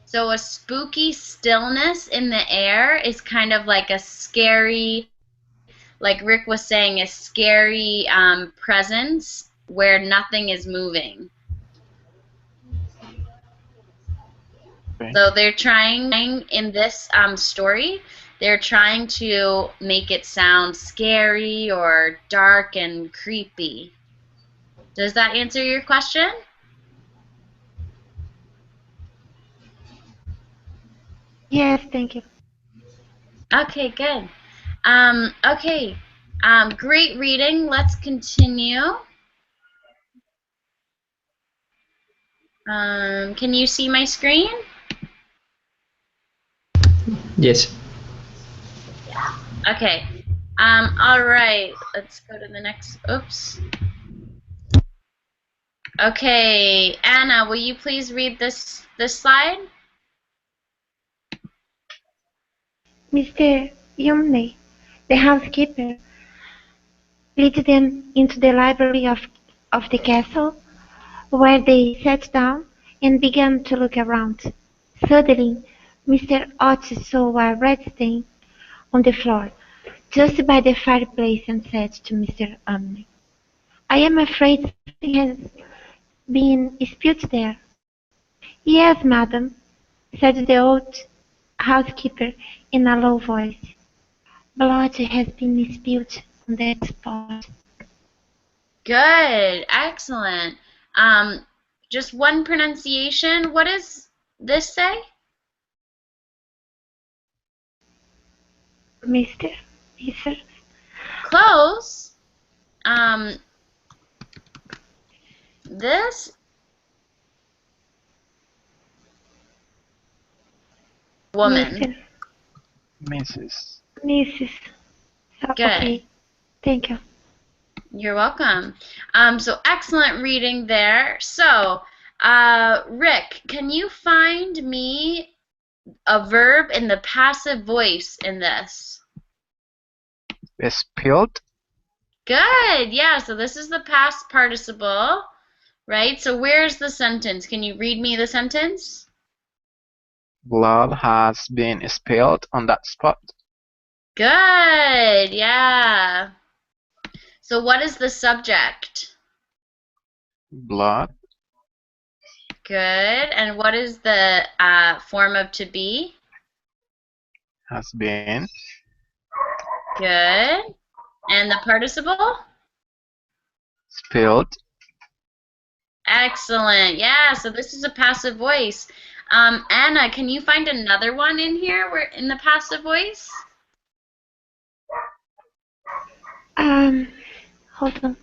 [SPEAKER 2] So a spooky stillness in the air is kind of like a scary, like Rick was saying, a scary presence where nothing is moving.
[SPEAKER 4] Okay.
[SPEAKER 2] So they're trying, in this story, they're trying to make it sound scary or dark and creepy. Does that answer your question?
[SPEAKER 1] Yes, thank you.
[SPEAKER 2] Okay, good. Okay, great reading. Let's continue. Can you see my screen?
[SPEAKER 3] Yes.
[SPEAKER 2] Okay. All right. Let's go to the next. Oops. Okay, Anna, will you please read this slide?
[SPEAKER 1] Mr. Yumney, the housekeeper, leads them into the library of the castle, where they sat down and began to look around. Suddenly, Mr. Otis saw a red stain on the floor, just by the fireplace, and said to Mr. Umney, "I am afraid something has been spilled there." "Yes, madam," said the old housekeeper in a low voice. "Blood has been spilled on that spot."
[SPEAKER 2] Good, excellent. Just one pronunciation. What does this say?
[SPEAKER 1] Mr. Mr.
[SPEAKER 2] Close. This woman.
[SPEAKER 1] Mr.
[SPEAKER 4] Mrs.
[SPEAKER 1] Mrs.
[SPEAKER 2] Good.
[SPEAKER 1] Okay, thank you.
[SPEAKER 2] You're welcome. So excellent reading there. So, Rick, can you find me a verb in the passive voice in this?
[SPEAKER 4] Spilled.
[SPEAKER 2] Good. Yeah, so this is the past participle, right? So where's the sentence? Can you read me the sentence?
[SPEAKER 4] Blood has been spilled on that spot.
[SPEAKER 2] Good. Yeah. So what is the subject?
[SPEAKER 4] Blood
[SPEAKER 2] Good. And what is the form of to be?
[SPEAKER 4] has been
[SPEAKER 2] Good. And the participle?
[SPEAKER 4] spilled.
[SPEAKER 2] Excellent. Yeah, so this is a passive voice. Anna, can you find another one in here where in the passive voice?
[SPEAKER 1] Hold on.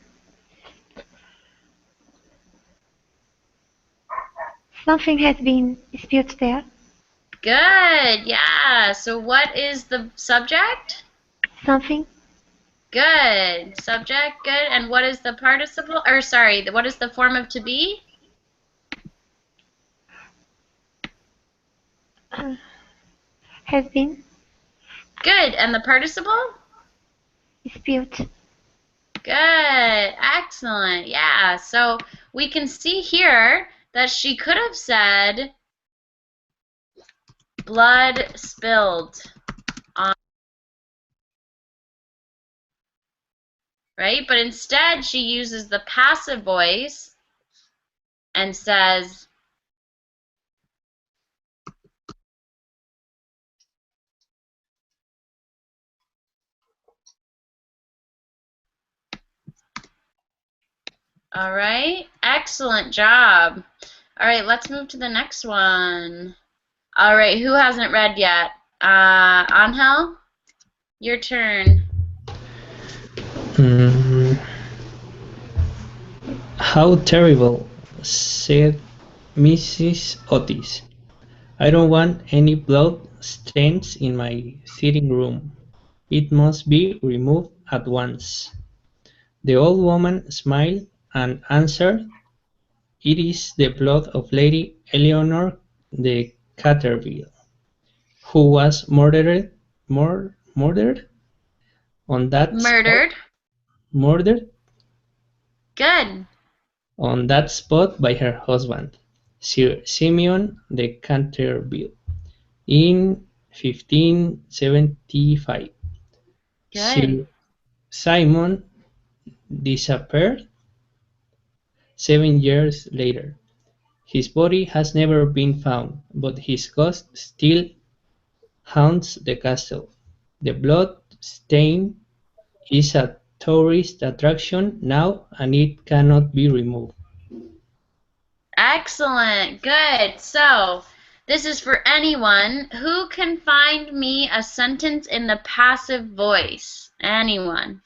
[SPEAKER 1] Something has been spilled there.
[SPEAKER 2] Good. Yeah. So what is the subject?
[SPEAKER 1] Something
[SPEAKER 2] Good. Subject, good. And what is the participle? Or sorry, what is the form of to be?
[SPEAKER 1] has been
[SPEAKER 2] Good. And the participle?
[SPEAKER 1] spilled.
[SPEAKER 2] Good. Excellent. Yeah. So we can see here that she could have said blood spilled on, right? But instead she uses the passive voice and says, all right, excellent job. All right, let's move to the next one. All right, who hasn't read yet? Angel, your turn.
[SPEAKER 3] Mm, How terrible, said Mrs. Otis. I don't want any blood stains in my sitting room. It must be removed at once. The old woman smiled and answered, "It is the blood of Lady Eleanor de Canterville, who was murdered on that spot
[SPEAKER 2] Murdered.
[SPEAKER 3] murdered
[SPEAKER 2] Good.
[SPEAKER 3] on that spot by her husband, Sir Simeon de Canterville, in 1575.
[SPEAKER 2] Good.
[SPEAKER 3] Sir Simon disappeared 7 years later. His body has never been found, but his ghost still haunts the castle. The blood stain is a tourist attraction now and it cannot be removed.
[SPEAKER 2] Excellent. Good. So, this is for anyone who can find me a sentence in the passive voice. Anyone.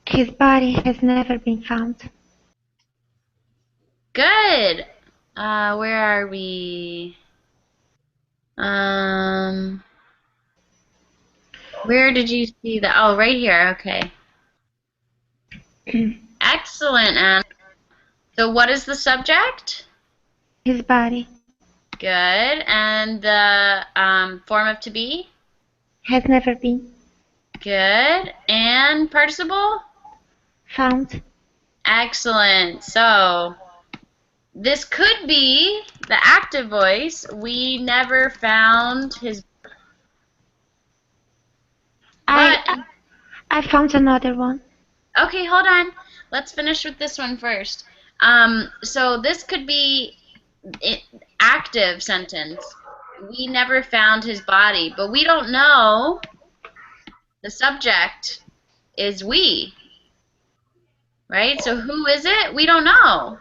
[SPEAKER 1] His body has never been found.
[SPEAKER 2] Good. Where are we? Where did you see that? Oh, right here. Okay. Excellent, Anna. So what is the subject?
[SPEAKER 1] His body
[SPEAKER 2] Good. And the form of to be?
[SPEAKER 1] has never been
[SPEAKER 2] Good. And participle?
[SPEAKER 1] found.
[SPEAKER 2] Excellent. So this could be the active voice. We never found his. But
[SPEAKER 1] I found another one.
[SPEAKER 2] okay, hold on. Let's finish with this one first. So this could be active sentence. We never found his body, but we don't know. The subject is we, right? So who is it? We don't know.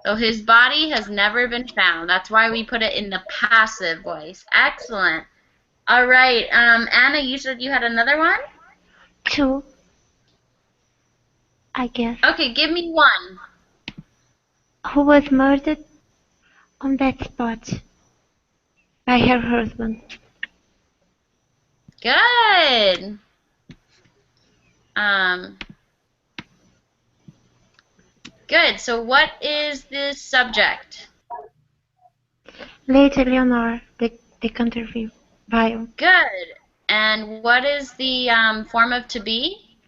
[SPEAKER 2] So his body has never been found. That's why we put it in the passive voice. Excellent. All right, Anna, you said you had another one?
[SPEAKER 1] Two, I guess.
[SPEAKER 2] Okay, give me one.
[SPEAKER 1] Who was murdered on that spot by her husband.
[SPEAKER 2] Good. Good. So what is the subject?
[SPEAKER 1] Lady Leonore, the country bio.
[SPEAKER 2] Good. And what is the form of to be?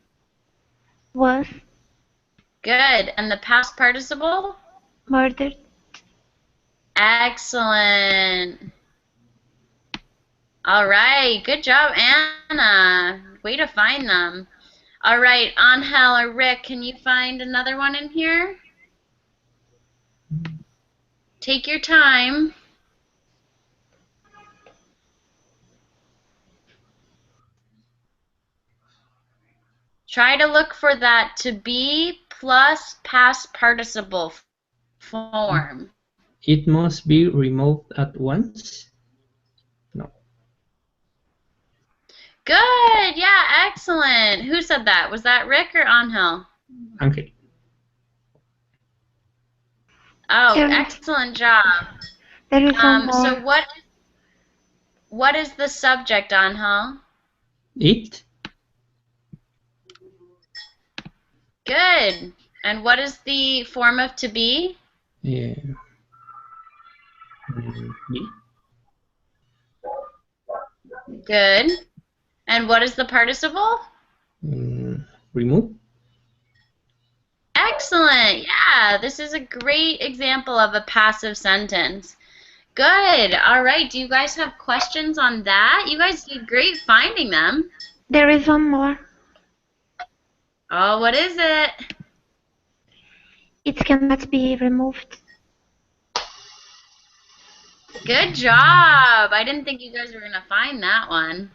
[SPEAKER 1] Was
[SPEAKER 2] Good. And the past participle?
[SPEAKER 1] murdered.
[SPEAKER 2] Excellent. All right. Good job, Anna. Way to find them. All right. Angel or Rick, can you find another one in here? Take your time. Try to look for that to be plus past participle form.
[SPEAKER 3] It must be removed at once? No.
[SPEAKER 2] Good. Yeah, excellent. Who said that? Was that Rick or Angel?
[SPEAKER 3] Angel.
[SPEAKER 2] Oh, excellent job.
[SPEAKER 1] There is one more.
[SPEAKER 2] So what is the subject, Angel?
[SPEAKER 3] It?
[SPEAKER 2] Good. And what is the form of to be?
[SPEAKER 3] Be?
[SPEAKER 2] Good. And what is the participle?
[SPEAKER 3] Remove?
[SPEAKER 2] Excellent. Yeah, this is a great example of a passive sentence. Good. All right. Do you guys have questions on that? You guys did great finding them.
[SPEAKER 1] There is one more.
[SPEAKER 2] Oh, what is it?
[SPEAKER 1] It cannot be removed.
[SPEAKER 2] Good job. I didn't think you guys were going to find that one.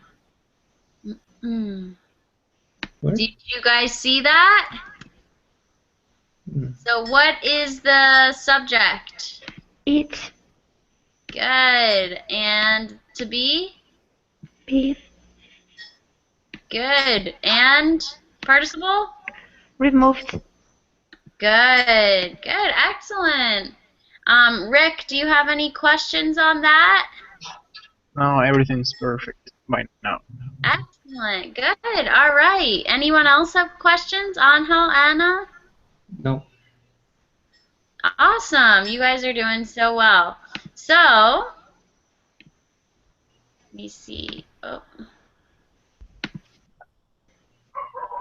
[SPEAKER 3] What?
[SPEAKER 2] Did you guys see that? So what is the subject?
[SPEAKER 1] It.
[SPEAKER 2] Good. And to be?
[SPEAKER 1] Be.
[SPEAKER 2] Good. And participle?
[SPEAKER 1] Removed.
[SPEAKER 2] Good, good, excellent. Rick, do you have any questions on that?
[SPEAKER 4] No, everything's perfect by now.
[SPEAKER 2] Excellent, good, all right. Anyone else have questions? Angel, Anna?
[SPEAKER 3] No.
[SPEAKER 2] Awesome, you guys are doing so well. So, let me see. Oh.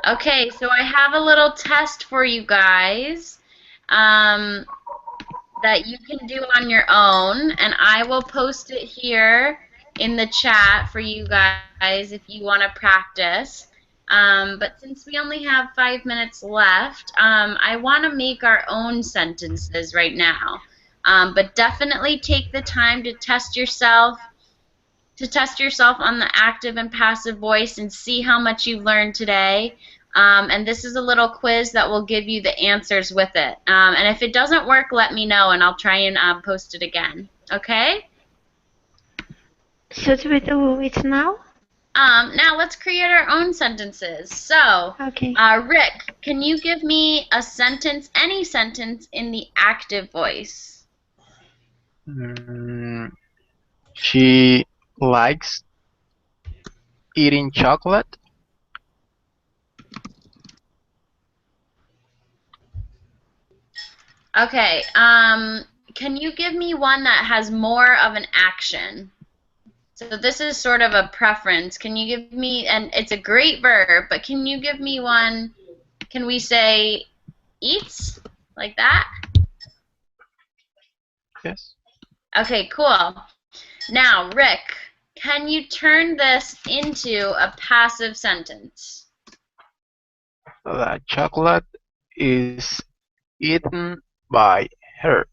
[SPEAKER 2] Okay, so I have a little test for you guys that you can do on your own, and I will post it here in the chat for you guys if you want to practice. But since we only have 5 minutes left, I want to make our own sentences right now. But definitely take the time to test yourself on the active and passive voice and see how much you've learned today. And this is a little quiz that will give you the answers with it. And if it doesn't work, let me know, and I'll try and post it again. Okay?
[SPEAKER 1] Should we do it now?
[SPEAKER 2] Now let's create our own sentences. So,
[SPEAKER 1] Okay.
[SPEAKER 2] Rick, can you give me a sentence, any sentence in the active voice?
[SPEAKER 4] She likes eating chocolate.
[SPEAKER 2] Okay. Can you give me one that has more of an action? So this is sort of a preference. Can you give me, and it's a great verb, but can you give me one, can we say eats, like that?
[SPEAKER 4] Yes.
[SPEAKER 2] Okay, cool. Now, Rick, can you turn this into a passive sentence?
[SPEAKER 4] The chocolate is eaten by her.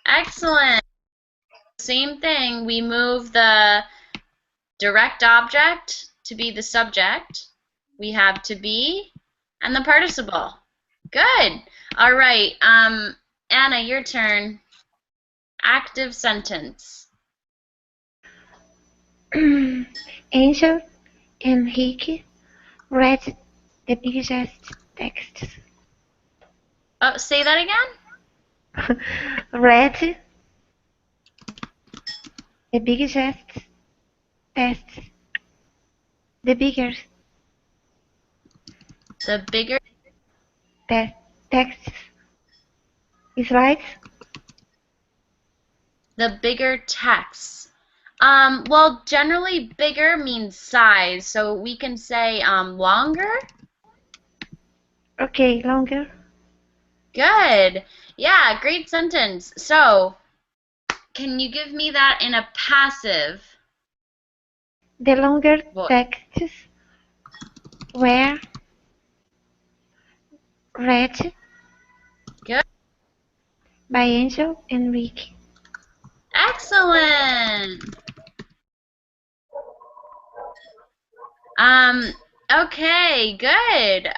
[SPEAKER 2] Excellent. Same thing, we move the direct object to be the subject. We have to be and the participle. Good. All right. Anna, your turn. Active sentence.
[SPEAKER 1] Angel and Ricky read the biggest text.
[SPEAKER 2] Oh, say that again?
[SPEAKER 1] Read the biggest tests. The bigger
[SPEAKER 2] The bigger.
[SPEAKER 1] texts. Is right?
[SPEAKER 2] The bigger text. Well, generally bigger means size, so we can say longer.
[SPEAKER 1] Okay, longer.
[SPEAKER 2] Good. Yeah, great sentence. So, can you give me that in a passive?
[SPEAKER 1] The longer
[SPEAKER 2] voice?
[SPEAKER 1] texts were read
[SPEAKER 2] Good.
[SPEAKER 1] by Angel and Ricky.
[SPEAKER 2] Excellent. Okay, good.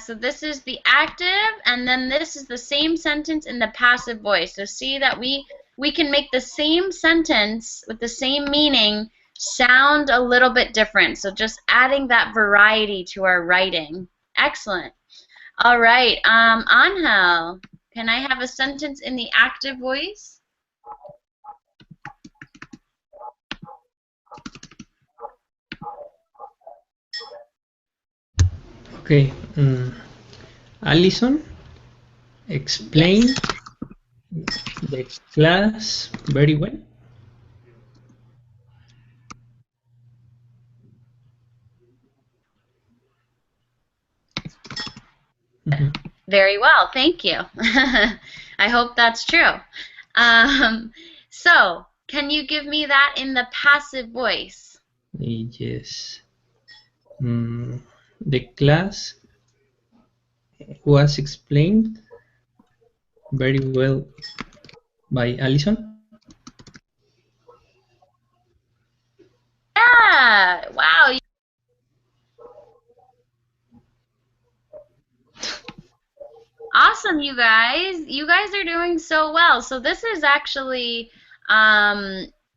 [SPEAKER 2] So this is the active, and then this is the same sentence in the passive voice. So see that we can make the same sentence with the same meaning sound a little bit different. So just adding that variety to our writing. Excellent. All right, Angel, can I have a sentence in the active voice?
[SPEAKER 3] Okay. Allison explained the class very well.
[SPEAKER 2] Very well, thank you. I hope that's true. So, can you give me that in the passive voice?
[SPEAKER 3] Yes. The class was explained very well by Allison.
[SPEAKER 2] Yeah, wow. Awesome, you guys. You guys are doing so well. So this is actually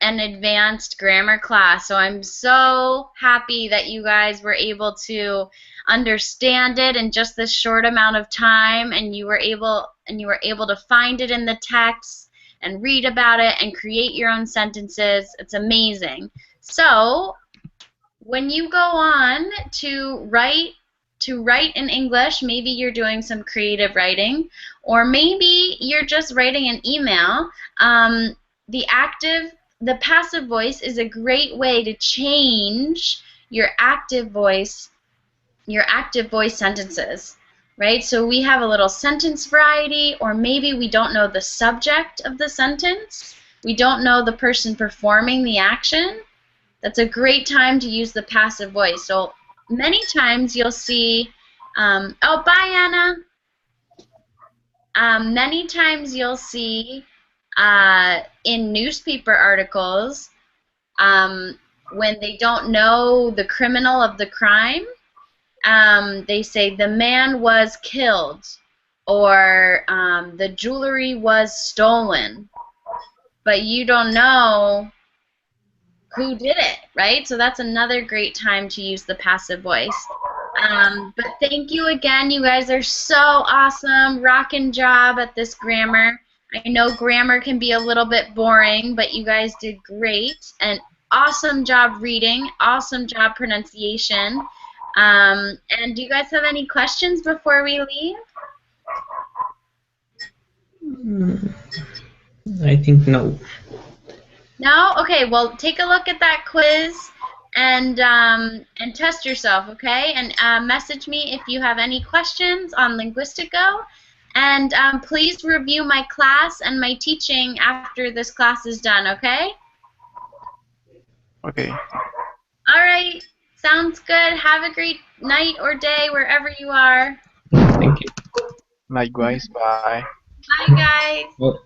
[SPEAKER 2] an advanced grammar class. So I'm so happy that you guys were able to understand it in just this short amount of time, and you were able to find it in the text and read about it and create your own sentences. It's amazing. So when you go on to write in English, maybe you're doing some creative writing, or maybe you're just writing an email. The passive voice is a great way to change your active voice sentences, right? So we have a little sentence variety, or maybe we don't know the subject of the sentence. We don't know the person performing the action. That's a great time to use the passive voice. So many times you'll see, oh, bye, Anna. Many times you'll see in newspaper articles when they don't know the criminal of the crime, they say the man was killed, or the jewelry was stolen, but you don't know who did it, right? So that's another great time to use the passive voice. But thank you again. You guys are so awesome. Rockin' job at this grammar. I know grammar can be a little bit boring, but you guys did great. And awesome job reading. Awesome job pronunciation. And do you guys have any questions before we leave?
[SPEAKER 3] I think no.
[SPEAKER 2] No? Okay, well, take a look at that quiz and test yourself, okay? And message me if you have any questions on Linguistico. And please review my class and my teaching after this class is done, okay?
[SPEAKER 4] Okay.
[SPEAKER 2] All right. Sounds good. Have a great night or day wherever you are.
[SPEAKER 3] Thank you.
[SPEAKER 4] Likewise. Bye.
[SPEAKER 2] Bye, guys.
[SPEAKER 3] Well,